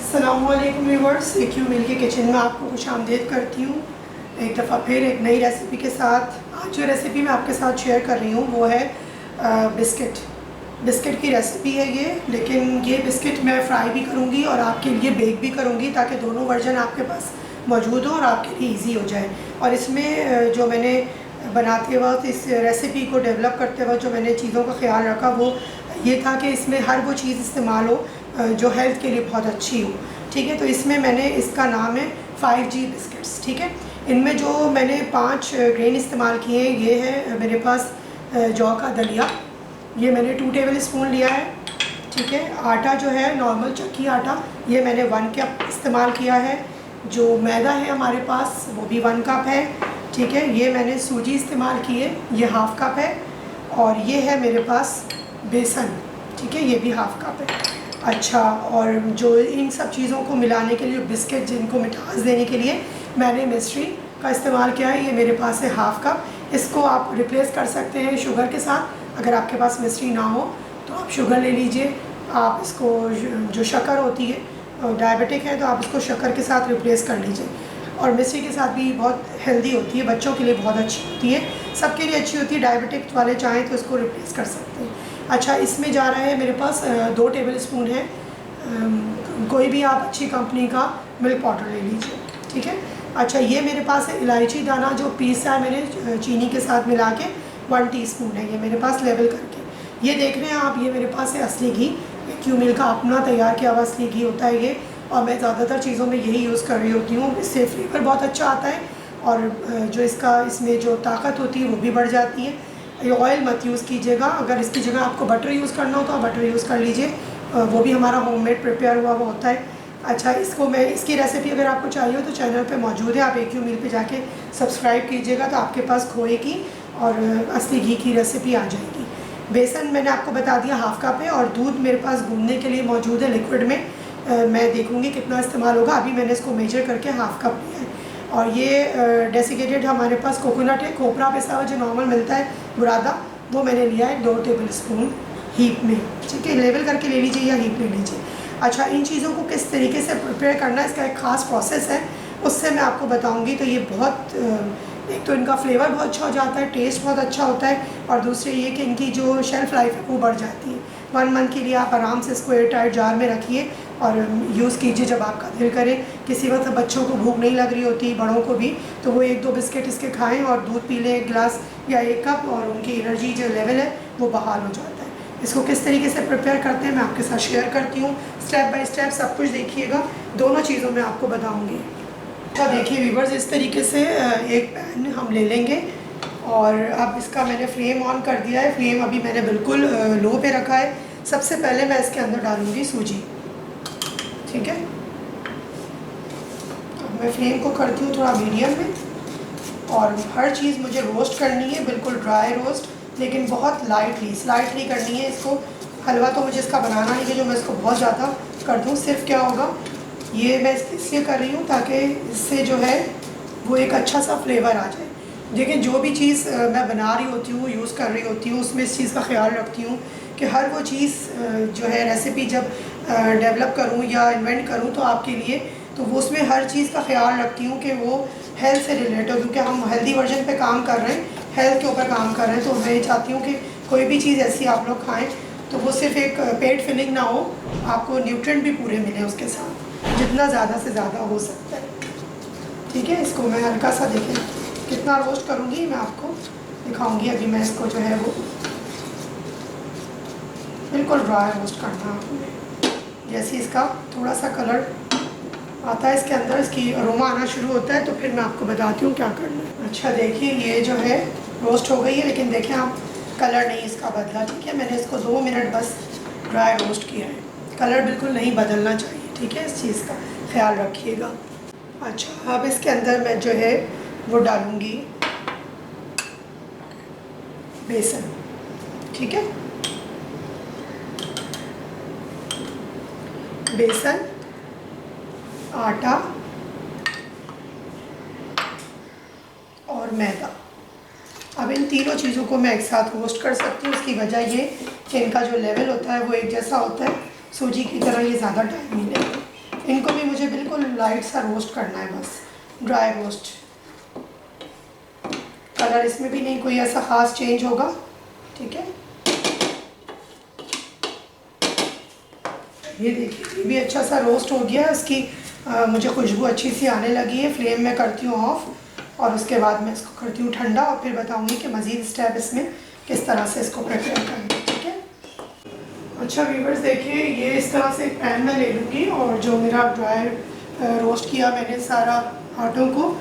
अस्सलामुअलैकुम viewers, acute मिल के kitchen में आपको खुशामदीद करती हूँ। एक दफ़ा फिर एक नई रेसिपी के साथ। आज जो रेसिपी मैं आपके साथ शेयर कर रही हूँ वो है बिस्किट की रेसिपी है ये। लेकिन ये बिस्किट मैं फ्राई भी करूँगी और आपके लिए बेक भी करूँगी ताकि दोनों वर्जन आपके पास मौजूद हो और आपके लिए ईजी हो जाए। और इसमें जो मैंने बनाते वक्त, इस रेसिपी को डेवलप करते वक्त जो मैंने चीज़ों का ख्याल रखा वो ये था कि इसमें हर वो चीज़ इस्तेमाल हो जो हेल्थ के लिए बहुत अच्छी हो। ठीक है, तो इसमें मैंने, इसका नाम है 5G बिस्किट्स। ठीक है, इनमें जो मैंने 5 ग्रेन इस्तेमाल किए हैं, ये है मेरे पास जौ का दलिया, ये मैंने 2 टेबल स्पून लिया है। ठीक है, आटा जो है नॉर्मल चक्की आटा, ये मैंने 1 कप इस्तेमाल किया है। जो मैदा है हमारे पास वो भी 1 कप है। ठीक है, ये मैंने सूजी इस्तेमाल की है, ये हाफ़ कप है। और ये है मेरे पास बेसन, ठीक है, ये भी हाफ़ कप है। अच्छा, और जो इन सब चीज़ों को मिलाने के लिए, बिस्किट जिनको मिठास देने के लिए मैंने मिश्री का इस्तेमाल किया है, ये मेरे पास है हाफ़ कप। इसको आप रिप्लेस कर सकते हैं शुगर के साथ। अगर आपके पास मिश्री ना हो तो आप शुगर ले लीजिए। आप इसको, जो शक्कर होती है, डायबिटिक है तो आप इसको शक्कर के साथ रिप्लेस कर लीजिए। और मिश्री के साथ भी बहुत हेल्दी होती है, बच्चों के लिए बहुत अच्छी होती है, सबके लिए अच्छी होती है। डायबिटिक वाले चाहें तो इसको रिप्लेस कर सकते हैं। अच्छा, इसमें जा रहा है मेरे पास 2 टेबल स्पून है, कोई भी आप अच्छी कंपनी का मिल्क पाउडर ले लीजिए। ठीक है, अच्छा, ये मेरे पास है इलायची दाना, जो पीसा है मैंने चीनी के साथ मिला के, 1 टीस्पून है ये मेरे पास लेवल करके। ये देख रहे हैं आप, ये मेरे पास है असली घी, क्यू मिल का अपना तैयार किया हुआ असली घी होता है ये। और मैं ज़्यादातर चीज़ों में यही यूज़ कर रही होती हूँ, इससे फ्लेवर बहुत अच्छा आता है और जो इसमें जो ताकत होती है वो भी बढ़ जाती है। ये ऑयल मत यूज़ कीजिएगा, अगर इसकी जगह आपको बटर यूज़ करना हो तो आप बटर यूज़ कर लीजिए, वो भी हमारा होममेड प्रिपेयर हुआ हुआ होता है। अच्छा, इसकी रेसिपी अगर आपको चाहिए हो तो चैनल पे मौजूद है, आप एक्यू मिल पे जाके सब्सक्राइब कीजिएगा तो आपके पास खोए की और असली घी की रेसिपी आ जाएगी। बेसन मैंने आपको बता दिया हाफ़ कप है, और दूध मेरे पास गूंदने के लिए मौजूद है लिक्विड में। मैं देखूँगी कितना इस्तेमाल होगा, अभी मैंने इसको मेजर करके हाफ़ कप लिया है। और ये डेसिकेटेड हमारे पास कोकोनट है, खोपरा पिसा हुआ जो नॉर्मल मिलता है बुरादा, वो मैंने लिया है 2 टेबल स्पून हीप में। ठीक है, लेवल करके ले लीजिए या हीप ले लीजिए। अच्छा, इन चीज़ों को किस तरीके से प्रिपेयर करना है, इसका एक ख़ास प्रोसेस है, उससे मैं आपको बताऊंगी। तो ये बहुत, एक तो इनका फ्लेवर बहुत अच्छा हो जाता है, टेस्ट बहुत अच्छा होता है, और दूसरे ये कि इनकी जो शेल्फ़ लाइफ है वो बढ़ जाती है। 1 मंथ के लिए आप आराम से इसको एयर टाइट जार में रखिए और यूज़ कीजिए जब आपका दिल करे। किसी वक्त बच्चों को भूख नहीं लग रही होती, बड़ों को भी, तो वो 1-2 बिस्किट इसके खाएँ और दूध पी लें 1 गिलास या 1 कप, और उनकी एनर्जी जो लेवल है वो बहाल हो जाता है। इसको किस तरीके से प्रिपेयर करते हैं मैं आपके साथ शेयर करती हूँ, स्टेप बाय स्टेप सब कुछ देखिएगा, दोनों चीज़ों में आपको बताऊँगी। अच्छा, देखिए व्यूअर्स, इस तरीके से एक पैन हम ले लेंगे और अब इसका मैंने फ्लेम ऑन कर दिया है। फ्लेम अभी मैंने बिल्कुल लो पे रखा है। सबसे पहले मैं इसके अंदर डालूँगी सूजी। ठीक है, अब मैं फ्लेम को करती हूँ थोड़ा मीडियम में, और हर चीज़ मुझे रोस्ट करनी है, बिल्कुल ड्राई रोस्ट, लेकिन बहुत स्लाइटली करनी है इसको। हलवा तो मुझे इसका बनाना नहीं है जो मैं इसको बहुत ज़्यादा कर दूँ। सिर्फ क्या होगा, ये मैं इसलिए कर रही हूँ ताकि इससे जो है वो एक अच्छा सा फ्लेवर आ जाए। देखिए, जो भी चीज़ मैं बना रही होती हूँ, यूज़ कर रही होती हूँ, उसमें इस चीज़ का ख्याल रखती हूँ कि हर वो चीज़ जो है रेसिपी जब डेवलप करूँ या इन्वेंट करूँ तो आपके लिए, तो वो उसमें हर चीज़ का ख्याल रखती हूँ कि वो हेल्थ से रिलेटेड हो, क्योंकि हम हेल्दी वर्जन पे काम कर रहे हैं, हेल्थ के ऊपर काम कर रहे हैं। तो मैं ये चाहती हूँ कि कोई भी चीज़ ऐसी आप लोग खाएँ तो वो सिर्फ एक पेट फिलिंग ना हो, आपको न्यूट्रिएंट भी पूरे मिले उसके साथ, जितना ज़्यादा से ज़्यादा हो सकता है। ठीक है, इसको मैं हल्का सा, देखें कितना रोस्ट करूँगी मैं आपको दिखाऊँगी। अभी मैं इसको जो है वो बिल्कुल ड्राई रोस्ट करना है। जैसे इसका थोड़ा सा कलर आता है इसके अंदर, इसकी अरोमा आना शुरू होता है, तो फिर मैं आपको बताती हूँ क्या करना है। अच्छा, देखिए ये जो है रोस्ट हो गई है, लेकिन देखें आप, कलर नहीं इसका बदला। ठीक है, मैंने इसको 2 मिनट बस ड्राई रोस्ट किया है, कलर बिल्कुल नहीं बदलना चाहिए। ठीक है, इस चीज़ का ख्याल रखिएगा। अच्छा, अब इसके अंदर मैं जो है वो डालूँगी बेसन। ठीक है, बेसन, आटा और मैदा। अब इन तीनों चीज़ों को मैं एक साथ रोस्ट कर सकती हूँ। इसकी वजह ये कि इनका जो लेवल होता है वो एक जैसा होता है, सूजी की तरह ये ज़्यादा टाइम नहीं लेगा। इनको भी मुझे बिल्कुल लाइट सा रोस्ट करना है, बस ड्राई रोस्ट। कलर इसमें भी नहीं कोई ऐसा ख़ास चेंज होगा, ठीक है। ये देखिए ये भी अच्छा सा रोस्ट हो गया, इसकी मुझे खुशबू अच्छी सी आने लगी है। फ्लेम मैं करती हूँ ऑफ और उसके बाद मैं इसको करती हूँ ठंडा और फिर बताऊँगी कि मज़ीद स्टेप इसमें किस तरह से इसको प्रिपेयर करेंगे, ठीक है। अच्छा व्यूअर्स देखिए, ये इस तरह से एक पैन में ले लूँगी और जो मेरा ड्राई रोस्ट किया मैंने सारा आटों को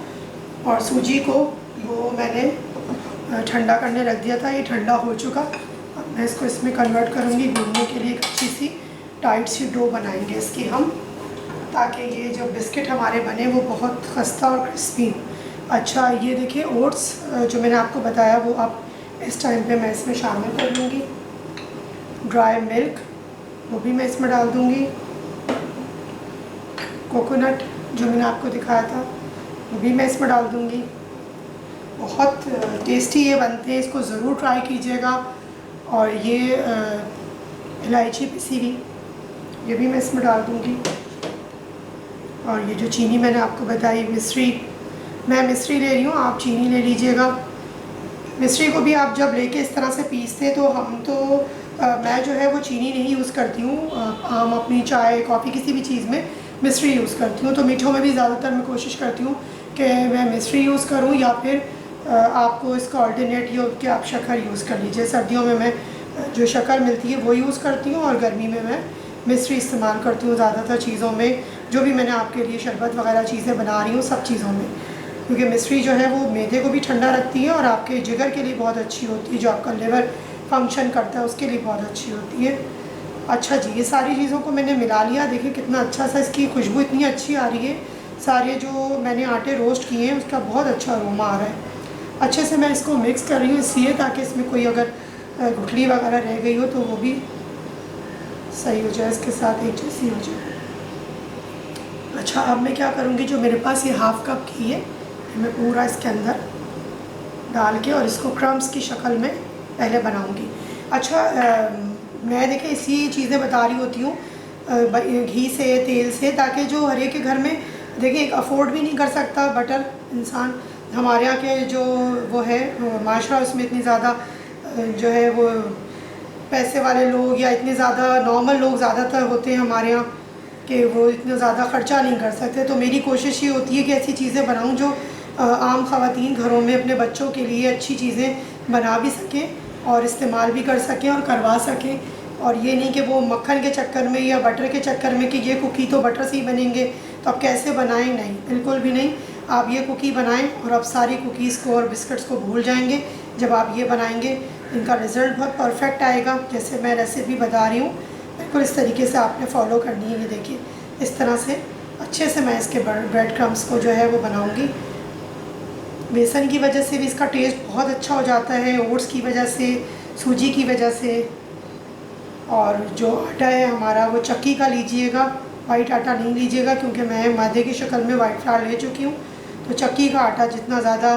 और सूजी को, वो मैंने ठंडा करने रख दिया था। ये ठंडा हो चुका। अब मैं इसको इसमें कन्वर्ट करूँगी। गूंदने के लिए एक अच्छी सी टाइट सी डो बनाएंगे इसकी हम, ताकि ये जो बिस्किट हमारे बने वो बहुत खस्ता और क्रिस्पी। अच्छा ये देखिए ओट्स जो मैंने आपको बताया वो अब इस टाइम पे मैं इसमें शामिल कर लूँगी। ड्राई मिल्क वो भी मैं इसमें डाल दूँगी। कोकोनट जो मैंने आपको दिखाया था वो भी मैं इसमें डाल दूँगी। बहुत टेस्टी ये बनते हैं, इसको ज़रूर ट्राई कीजिएगा। और ये इलायची पिसी हुई ये भी मैं इसमें डाल दूँगी। और ये जो चीनी मैंने आपको बताई मिश्री, मैं मिश्री ले रही हूँ, आप चीनी ले लीजिएगा। मिश्री को भी आप जब लेके इस तरह से पीसते हैं तो हम तो मैं जो है वो चीनी नहीं यूज़ करती हूँ। आम अपनी चाय कॉफ़ी किसी भी चीज़ में मिश्री यूज़ करती हूँ। तो मीठों में भी ज़्यादातर मैं कोशिश करती हूँ कि मैं मिश्री यूज़ करूँ, या फिर आपको इसका ऑल्टरनेट ये कि आप शक्कर यूज़ कर लीजिए। सर्दियों में मैं जो शक्कर मिलती है वो यूज़ करती हूँ और गर्मी में मैं मिश्री इस्तेमाल करती हूँ ज़्यादातर चीज़ों में। जो भी मैंने आपके लिए शरबत वगैरह चीज़ें बना रही हूँ सब चीज़ों में, क्योंकि मिश्री जो है वो मैदे को भी ठंडा रखती है और आपके जिगर के लिए बहुत अच्छी होती है। जो आपका लिवर फंक्शन करता है उसके लिए बहुत अच्छी होती है। अच्छा जी, ये सारी चीज़ों को मैंने मिला लिया। देखिए कितना अच्छा सा इसकी खुशबू इतनी अच्छी आ रही है। सारे जो मैंने आटे रोस्ट किए हैं उसका बहुत अच्छा अरोमा आ रहा है। अच्छे से मैं इसको मिक्स कर रही हूँ इसलिए ताकि इसमें कोई अगर गुठली वगैरह रह गई हो तो वो भी सही हो जाए, इसके साथ एक जैसी हो जाए। अच्छा अब मैं क्या करूँगी, जो मेरे पास ये हाफ़ कप की है मैं पूरा इसके अंदर डाल के और इसको क्रम्स की शक्ल में पहले बनाऊँगी। अच्छा मैं देखिए इसी चीज़ें बता रही होती हूँ घी से तेल से, ताकि जो हर एक के घर में देखिए एक अफोर्ड भी नहीं कर सकता बटर इंसान। हमारे यहाँ के जो वो है माशरा उसमें इतनी ज़्यादा जो है वो पैसे वाले लोग या इतने ज़्यादा नॉर्मल लोग ज़्यादातर होते हैं हमारे यहाँ कि वो इतना ज़्यादा ख़र्चा नहीं कर सकते। तो मेरी कोशिश ये होती है कि ऐसी चीज़ें बनाऊँ जो आम ख़वातीन घरों में अपने बच्चों के लिए अच्छी चीज़ें बना भी सकें और इस्तेमाल भी कर सकें और करवा सकें। और ये नहीं कि वो मक्खन के चक्कर में या बटर के चक्कर में कि ये कुकी तो बटर से ही बनेंगे तो आप कैसे बनाएं, नहीं, बिल्कुल भी नहीं। आप ये कुकी बनाएं और आप सारी कुकीज़ को और बिस्किट्स को भूल जाएंगे जब आप ये बनाएंगे। इनका रिज़ल्ट बहुत परफेक्ट आएगा। जैसे मैं रेसिपी बता रही हूँ बिल्कुल इस तरीके से आपने फॉलो करनी है। ये देखिए इस तरह से अच्छे से मैं इसके ब्रेड क्रम्स को जो है वो बनाऊँगी। बेसन की वजह से भी इसका टेस्ट बहुत अच्छा हो जाता है, ओट्स की वजह से, सूजी की वजह से। और जो आटा है हमारा वो चक्की का लीजिएगा, वाइट आटा नहीं लीजिएगा, क्योंकि मैं मैदे की शक्ल में वाइट फ्लावर ले चुकी हूँ। तो चक्की का आटा जितना ज़्यादा,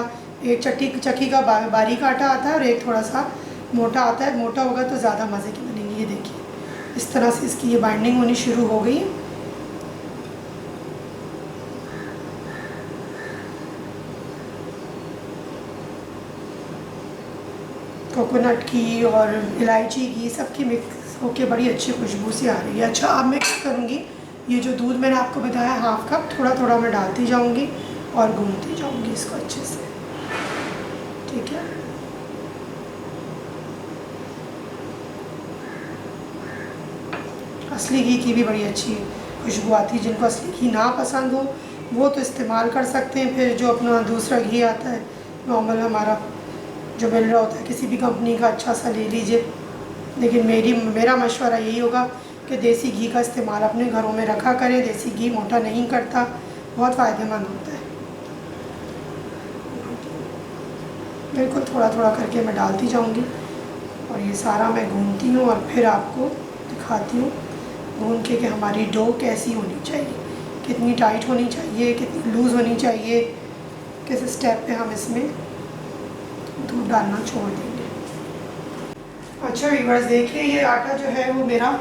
एक चक्की का बारीक आटा आता है और एक थोड़ा सा मोटा आता है। मोटा होगा तो ज़्यादा मज़े की बनेगी। ये देखिए इस तरह से इसकी ये बाइंडिंग होनी शुरू हो गई। कोकोनट की और इलायची की सबकी मिक्स होके बड़ी अच्छी खुशबू सी आ रही है। अच्छा अब मैं क्या करूँगी, ये जो दूध मैंने आपको बताया हाफ़ कप, थोड़ा थोड़ा मैं डालती जाऊँगी और गूंथती जाऊँगी इसको अच्छे से, ठीक है। असली घी की भी बड़ी अच्छी खुशबू आती है। जिनको असली घी ना पसंद हो वो तो इस्तेमाल कर सकते हैं। फिर जो अपना दूसरा घी आता है नॉर्मल हमारा जो मिल रहा होता है किसी भी कंपनी का, अच्छा सा ले लीजिए। लेकिन मेरा मशवरा यही होगा कि देसी घी का इस्तेमाल अपने घरों में रखा करें। देसी घी मोटा नहीं करता, बहुत फ़ायदेमंद होता है। बिल्कुल थोड़ा थोड़ा करके मैं डालती जाऊंगी और ये सारा मैं गूंथती हूँ और फिर आपको दिखाती हूँ गूंथ के कि हमारी डो कैसी होनी चाहिए, कितनी टाइट होनी चाहिए, कितनी लूज़ होनी चाहिए, किस स्टेप पे हम इसमें दूध डालना छोड़ देंगे। अच्छा व्यूअर्स देखिए ये आटा जो है वो मेरा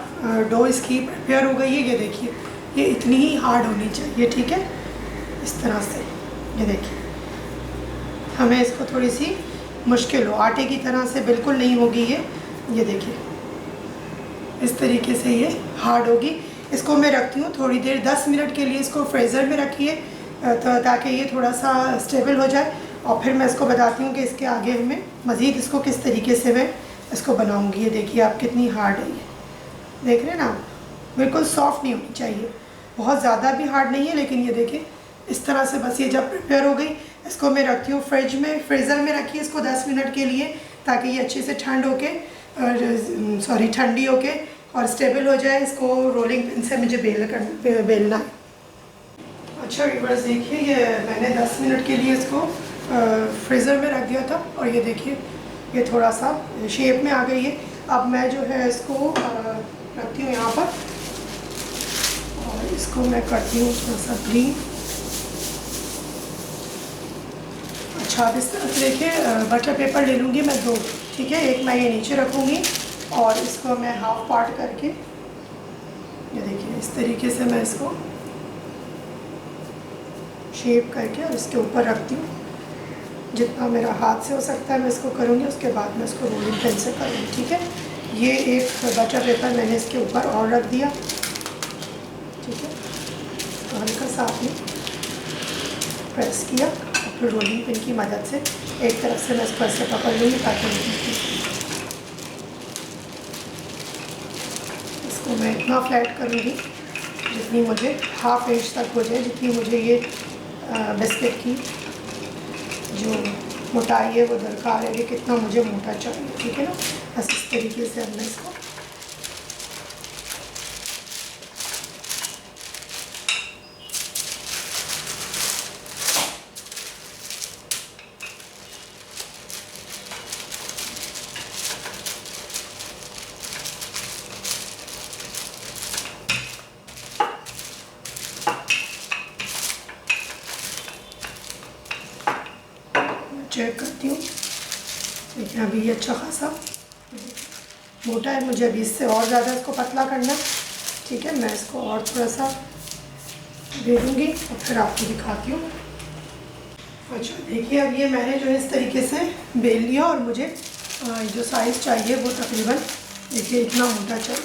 डो इसकी प्रिपेयर हो गई है। ये देखिए ये इतनी ही हार्ड होनी चाहिए, ठीक है। इस तरह से ये देखिए, हमें इसको थोड़ी सी मुश्किल हो, आटे की तरह से बिल्कुल नहीं होगी ये देखिए इस तरीके से ये हार्ड होगी। इसको मैं रखती हूँ थोड़ी देर, 10 मिनट के लिए इसको फ्रीज़र में रखिए ताकि ये थोड़ा सा स्टेबल हो जाए, और फिर मैं इसको बताती हूँ कि इसके आगे हमें मज़ीद इसको किस तरीके से मैं इसको बनाऊँगी। ये देखिए आप कितनी हार्ड है, ये देख रहे हैं ना आप, बिल्कुल सॉफ्ट नहीं होनी चाहिए, बहुत ज़्यादा भी हार्ड नहीं है, लेकिन ये देखिए इस तरह से बस ये जब प्रिपेयर हो गई, इसको मैं रखती हूँ फ्रिज में, फ्रीज़र में रखिए इसको 10 मिनट के लिए, ताकि ये अच्छे से ठंडी होके और स्टेबल हो जाए। इसको रोलिंग पिन से मुझे बेलना है। अच्छा व्यूअर्स देखिए, ये मैंने 10 मिनट के लिए इसको फ्रीज़र में रख दिया था, और ये देखिए ये थोड़ा सा शेप में आ गई है। अब मैं जो है इसको रखती हूँ यहाँ पर, और इसको मैं करती हूँ थोड़ा सा ग्रीन। अच्छा, अब इस तरह से देखिए बटर पेपर ले लूँगी मैं 2, ठीक है। एक मैं ये नीचे रखूँगी, और इसको मैं हाफ पार्ट करके, ये देखिए इस तरीके से मैं इसको शेप करके और इसके ऊपर रखती हूँ। जितना मेरा हाथ से हो सकता है मैं इसको करूँगी, उसके बाद मैं इसको रोलिंग पिन से करूँगी, ठीक है। ये एक बटर पेपर मैंने इसके ऊपर और रख दिया, ठीक है। तो हल्का सा आपने प्रेस किया, और फिर रोलिंग पिन की मदद से एक तरफ से मैं इसको ऐसे पकड़ लूँगी, ताकि इसको मैं इतना फ्लैट करूँगी जितनी मुझे हाफ इंच तक हो जाए, जितनी मुझे ये बिस्किट की जो मोटाई है वो दरकार है कि कितना मुझे मोटा चाहिए, ठीक है ना। बस इस तरीके से अब मैं इसको चेक करती हूँ। देखिए अभी ये अच्छा खासा मोटा है, मुझे अभी इससे और ज़्यादा इसको पतला करना, ठीक है। मैं इसको और थोड़ा सा दे दूँगी और फिर आपको दिखाती हूँ। अच्छा देखिए, अब ये मैंने जो है इस तरीके से बेल लिया, और मुझे जो साइज़ चाहिए वो तकरीबन देखिए इतना मोटा चाहिए,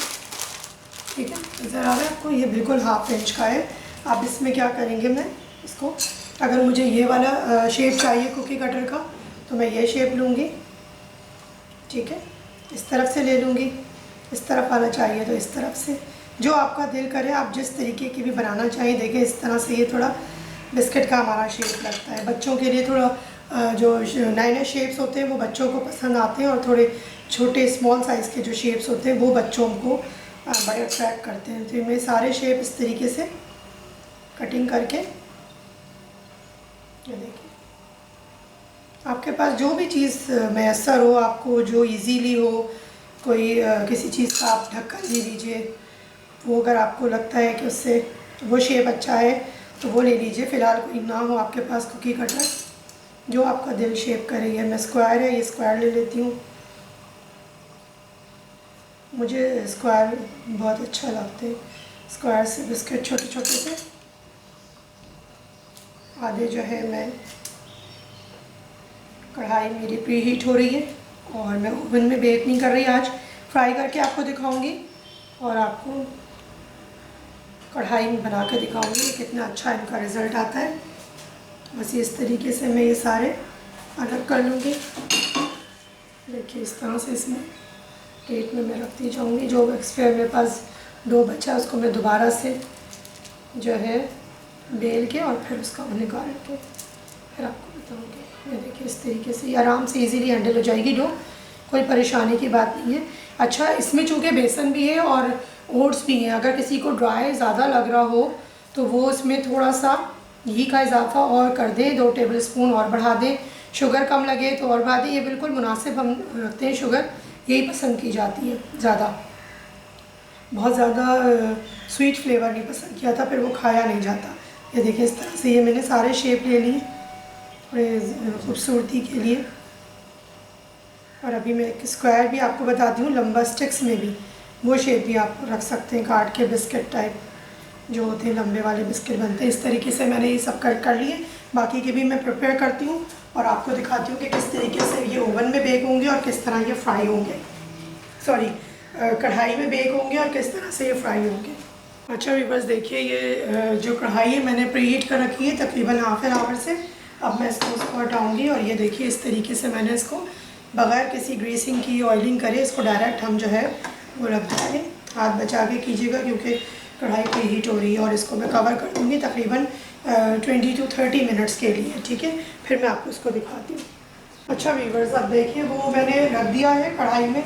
ठीक है। नज़र आ रहा है आपको, ये बिल्कुल हाफ इंच का है। अब इसमें क्या करेंगे, मैं इसको, अगर मुझे ये वाला शेप चाहिए कुकी कटर का, तो मैं ये शेप लूँगी, ठीक है। इस तरफ से ले लूँगी, इस तरफ आना चाहिए तो इस तरफ से, जो आपका दिल करे आप जिस तरीके की भी बनाना चाहिए। देखिए इस तरह से ये थोड़ा बिस्किट का हमारा शेप लगता है। बच्चों के लिए थोड़ा जो नए नए शेप्स होते हैं वो बच्चों को पसंद आते हैं, और थोड़े छोटे स्मॉल साइज़ के जो शेप्स होते हैं वो बच्चों को बड़े अट्रैक्ट करते हैं। तो मैं सारे शेप इस तरीके से कटिंग करके, ये देखिए आपके पास जो भी चीज़ मैसर हो, आपको जो इजीली हो, कोई किसी चीज़ का आप ढक्कन ले लीजिए, वो अगर आपको लगता है कि उससे वो शेप अच्छा है तो वो ले लीजिए। फ़िलहाल कोई ना हो आपके पास कुकी कटर, जो आपका दिल शेप करे। ये मैं स्क्वायर है, ये स्क्वायर ले लेती हूँ, मुझे स्क्वायर बहुत अच्छा लगते हैं। स्क्वायर से बिस्किट छोटे छोटे से आधे जो है, मैं कढ़ाई मेरी प्री हीट हो रही है, और मैं ओवन में बेक नहीं कर रही, आज फ्राई करके आपको दिखाऊंगी, और आपको कढ़ाई में बना के दिखाऊंगी कितना अच्छा इनका रिज़ल्ट आता है। बस इस तरीके से मैं ये सारे अलग कर लूँगी। देखिए इस तरह से इसमें प्लेट में मैं रखती जाऊँगी। जो एक्सपायर मेरे पास डो बचा उसको मैं दोबारा से जो है बेल के और फिर उसका निकाल के फिर आपको बताऊँगी। ये देखिए इस तरीके से ये आराम से इजीली हैंडल हो जाएगी डो, कोई परेशानी की बात नहीं है। अच्छा इसमें चूँकि बेसन भी है और ओट्स भी हैं, अगर किसी को ड्राई ज़्यादा लग रहा हो तो वो इसमें थोड़ा सा घी का इजाफा और कर दें, 2 टेबलस्पून और बढ़ा दें। शुगर कम लगे तो और बढ़ा दें, ये बिल्कुल मुनासिब हम रखते हैं। शुगर यही पसंद की जाती है ज़्यादा, बहुत ज़्यादा स्वीट फ्लेवर नहीं पसंद किया था, फिर वो खाया नहीं जाता। ये देखिए इस तरह से ये मैंने सारे शेप ले लिए थोड़े खूबसूरती के लिए। और अभी मैं एक स्क्वायर भी आपको बताती हूँ, लंबा स्टिक्स में भी वो शेप भी आप रख सकते हैं काट के, बिस्किट टाइप। जो होते हैं लंबे वाले बिस्किट बनते हैं। इस तरीके से मैंने ये सब कट कर लिए। बाकी के भी मैं प्रिपेयर करती हूँ और आपको दिखाती हूँ कि किस तरीके से ये ओवन में बेक होंगे और किस तरह ये फ्राई होंगे, सॉरी कढ़ाई में बेक होंगे और किस तरह से ये फ्राई होंगे। अच्छा व्यूअर्स, देखिए ये जो कढ़ाई है मैंने प्रीहीट कर रखी है तकरीबन हाफ एन आवर से। अब मैं इसको हटाऊँगी और ये देखिए इस तरीके से मैंने इसको बग़ैर किसी ग्रीसिंग की, ऑयलिंग करे, इसको डायरेक्ट हम जो है वो रख देंगे। हाथ बचा के कीजिएगा क्योंकि कढ़ाई प्रीहीट हो रही है। और इसको मैं कवर कर दूँगी तकरीबन 20 to 30 मिनट्स के लिए, ठीक है। फिर मैं आपको इसको दिखाती हूँ। अच्छा व्यूअर्स, अब देखिए वो मैंने रख दिया है कढ़ाई में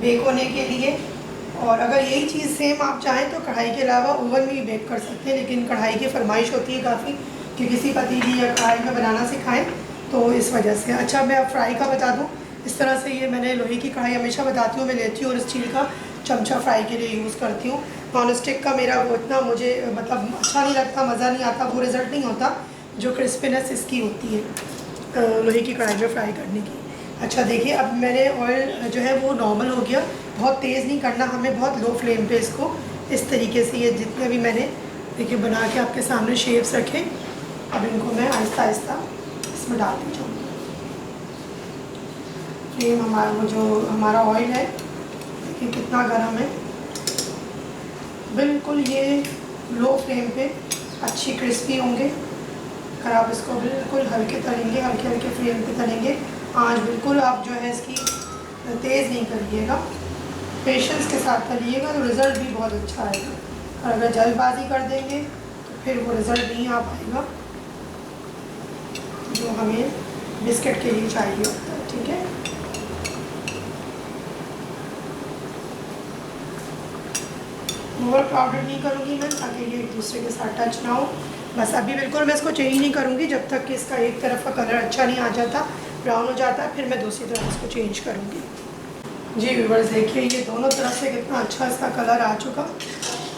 बेक होने के लिए। और अगर यही चीज़ सेम आप चाहें तो कढ़ाई के अलावा ओवन में भी बेक कर सकते हैं, लेकिन कढ़ाई की फरमाइश होती है काफ़ी कि किसी पतीली या कढ़ाई में बनाना सिखाएं, तो इस वजह से। अच्छा मैं अब फ्राई का बता दूं। इस तरह से ये मैंने लोहे की कढ़ाई हमेशा बताती हूँ मैं लेती हूँ और स्टील का चमचा फ्राई के लिए यूज़ करती हूँ। नॉन स्टिक का मेरा वो इतना मुझे मतलब अच्छा नहीं लगता, मज़ा नहीं आता, वो रिज़ल्ट नहीं होता जो क्रिस्पीनेस इसकी होती है लोहे की कढ़ाई में फ्राई करने की। अच्छा देखिए अब मैंने ऑयल जो है वो नॉर्मल हो गया, बहुत तेज़ नहीं करना हमें, बहुत लो फ्लेम पे इसको इस तरीके से ये जितने भी मैंने देखिए बना के आपके सामने शेप्स रखे, अब इनको मैं आहिस्ता आहिस्ता इसमें डालती जाऊँगी। फ्लेम हमारा वो जो हमारा ऑयल है देखिए कितना गर्म है, बिल्कुल ये लो फ्लेम पे अच्छी क्रिस्पी होंगे। अगर आप इसको बिल्कुल हल्के तलेंगे, हल्के हल्के फ्लेम पे तलेंगे, आँच बिल्कुल आप जो है इसकी तेज़ नहीं करिएगा, पेशेंस के साथ तलिएगा तो रिज़ल्ट भी बहुत अच्छा आएगा। और अगर जल्दबाजी कर देंगे तो फिर वो रिज़ल्ट नहीं आ पाएगा जो हमें बिस्किट के लिए चाहिए होता है, ठीक है। ओवर पाउडर नहीं करूँगी मैं ताकि ये एक दूसरे के साथ टच ना हो। बस अभी बिल्कुल मैं इसको चेंज नहीं करूँगी जब तक कि इसका एक तरफ का कलर अच्छा नहीं आ जाता, ब्राउन हो जाता है, फिर मैं दूसरी तरफ इसको चेंज करूँगी। जी व्यूअर्स देखिए ये दोनों तरफ से कितना अच्छा इसका कलर आ चुका,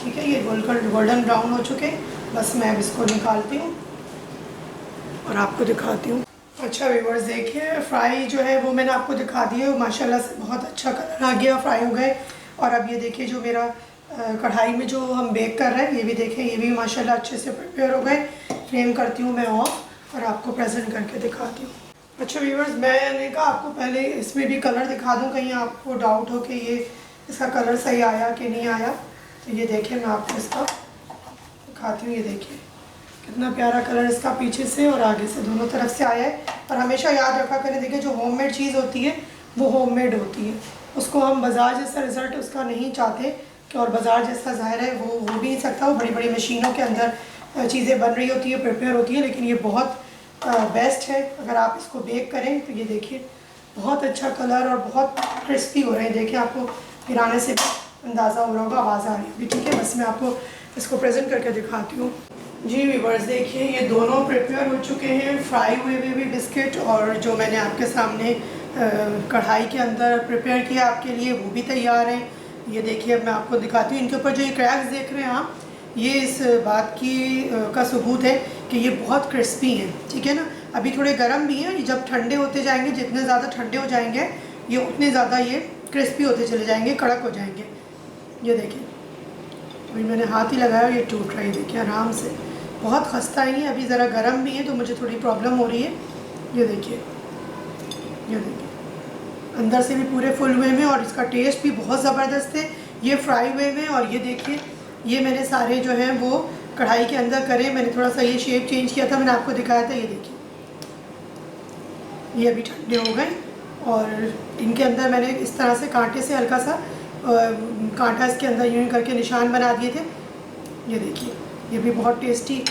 ठीक है। ये गोल्डन ब्राउन हो चुके। बस मैं अब इसको निकालती हूँ और आपको दिखाती हूँ। अच्छा व्यूअर्स देखिए फ्राई जो है वो मैंने आपको दिखा दिया, माशाल्लाह से बहुत अच्छा कलर आ गया, फ्राई हो गए। और अब ये देखिए जो मेरा कढ़ाई में जो हम बेक कर रहे हैं ये भी देखें, ये भी माशाल्लाह अच्छे से प्रिपेयर हो गए। फ्लेम करती हूँ मैं ऑफ और आपको प्रेजेंट करके दिखाती हूँ। अच्छा व्यूअर्स मैंने कहा आपको पहले इसमें भी कलर दिखा दूँ, कहीं आपको डाउट हो कि ये इसका कलर सही आया कि नहीं आया। तो ये देखिए मैं आपको इसका दिखाती हूँ। ये देखिए कितना प्यारा कलर इसका पीछे से और आगे से दोनों तरफ से आया है। और हमेशा याद रखा करें, देखिए जो होममेड चीज़ होती है वो होममेड होती है, उसको हम बाज़ार जैसा रिज़ल्ट उसका नहीं चाहते कि, और बाज़ार जैसा ज़ाहिर है वो हो भी नहीं सकता, वो बड़ी बड़ी मशीनों के अंदर चीज़ें बन रही होती है, प्रिपेयर होती है। लेकिन ये बहुत बेस्ट है अगर आप इसको बेक करें तो। ये देखिए बहुत अच्छा कलर और बहुत क्रिस्पी हो रहे हैं, देखिए आपको गिराने से अंदाज़ा हो रहा होगा, आवाज़ आ रही होगी, ठीक है। बस मैं आपको इसको प्रेजेंट करके दिखाती हूँ। जी व्यूअर्स देखिए ये दोनों प्रिपेयर हो चुके हैं, फ्राई हुए भी बिस्किट और जो मैंने आपके सामने कढ़ाई के अंदर प्रिपेयर किया आपके लिए वो भी तैयार है। ये देखिए अब मैं आपको दिखाती हूँ। इनके ऊपर जो ये क्रैक्स देख रहे हैं आप, ये इस बात की का सबूत है कि ये बहुत क्रिस्पी हैं, ठीक है ना। अभी थोड़े गर्म भी हैं, जब ठंडे होते जाएंगे, जितने ज़्यादा ठंडे हो जाएंगे ये उतने ज़्यादा ये क्रिस्पी होते चले जाएंगे, कड़क हो जाएंगे। ये देखिए अभी मैंने हाथ ही लगाया और ये टूट रहा है, देखिए आराम से, बहुत खस्ता है ये, अभी ज़रा गर्म भी है तो मुझे थोड़ी प्रॉब्लम हो रही है। ये देखिए अंदर से भी पूरे फुल हुए में और इसका टेस्ट भी बहुत ज़बरदस्त है। ये फ्राई हुए में और ये देखिए ये मैंने सारे जो हैं वो कढ़ाई के अंदर करे, मैंने थोड़ा सा ये शेप चेंज किया था, मैंने आपको दिखाया था। ये देखिए ये अभी ठंडे हो गए और इनके अंदर मैंने इस तरह से कांटे से हल्का सा कांटा इसके अंदर यूँ करके निशान बना दिए थे। ये देखिए ये भी बहुत टेस्टी,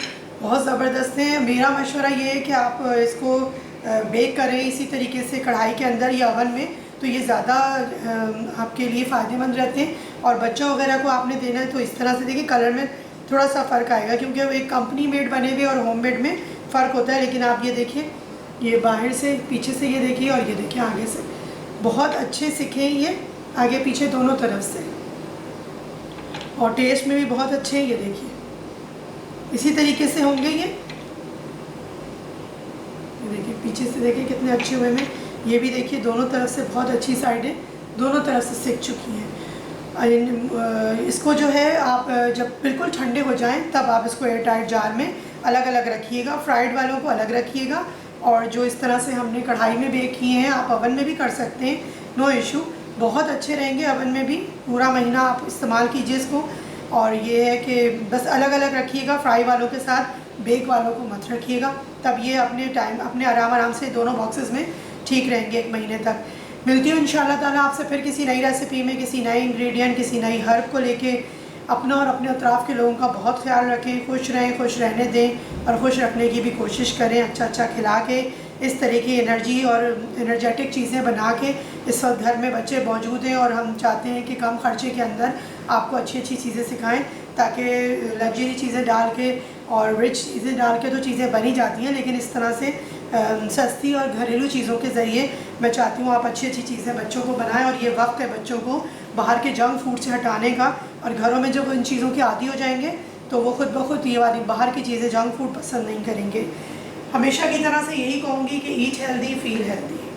बहुत ज़बरदस्त है। मेरा मशवरा ये है कि आप इसको बेक करें इसी तरीके से कढ़ाई के अंदर या ओवन में, तो ये ज़्यादा आपके लिए फ़ायदेमंद रहते हैं। और बच्चों वगैरह को आपने देना है तो इस तरह से देखिए कलर में थोड़ा सा फ़र्क आएगा क्योंकि वो एक कंपनी मेड बने हुए और होम मेड में फ़र्क होता है। लेकिन आप ये देखिए ये बाहर से पीछे से ये देखिए और ये देखिए आगे से, बहुत अच्छे सिके ये आगे पीछे दोनों तरफ से, और टेस्ट में भी बहुत अच्छे हैं। ये देखिए इसी तरीके से होंगे ये देखिए पीछे से देखिए कितने अच्छे हुए में। ये भी देखिए दोनों तरफ से बहुत अच्छी साइड है, दोनों तरफ से सिक चुकी हैं। इसको जो है आप जब बिल्कुल ठंडे हो जाएं तब आप इसको एयर टाइट जार में अलग अलग रखिएगा। फ्राइड वालों को अलग रखिएगा, और जो इस तरह से हमने कढ़ाई में बेक किए हैं आप ओवन में भी कर सकते हैं, नो इशू, बहुत अच्छे रहेंगे। ओवन में भी पूरा महीना आप इस्तेमाल कीजिए इसको। और ये है कि बस अलग अलग रखिएगा, फ्राई वालों के साथ बेक वालों को मत रखिएगा, तब ये अपने आराम से दोनों बॉक्सेस में ठीक रहेंगे 1 महीने तक। मिलती हूँ इंशाल्लाह ताला आपसे फिर किसी नई रेसिपी में, किसी नए इंग्रेडिएंट, किसी नई हर्ब को लेके। अपना और अपने अतराफ़ के लोगों का बहुत ख्याल रखें, खुश रहें, खुश रहने दें और खुश रखने की भी कोशिश करें। अच्छा खिला के, इस तरह की एनर्जी और एनर्जेटिक चीज़ें बना के। इस वक्त घर में बच्चे मौजूद हैं और हम चाहते हैं कि कम खर्चे के अंदर आपको अच्छी चीज़ें सिखाएं, ताकि लग्जरी चीज़ें डाल के और रिच चीज़ें डाल के तो चीज़ें बनी जाती हैं, लेकिन इस तरह से सस्ती और घरेलू चीज़ों के ज़रिए मैं चाहती हूँ आप अच्छी चीज़ें बच्चों को बनाएं। और ये वक्त है बच्चों को बाहर के जंक फूड से हटाने का, और घरों में जब इन चीज़ों के आदी हो जाएंगे तो वो खुद ब खुद ये वाली बाहर की चीज़ें, जंक फूड पसंद नहीं करेंगे। हमेशा की तरह से यही कहूँगी कि ईट हेल्दी, फील हेल्दी।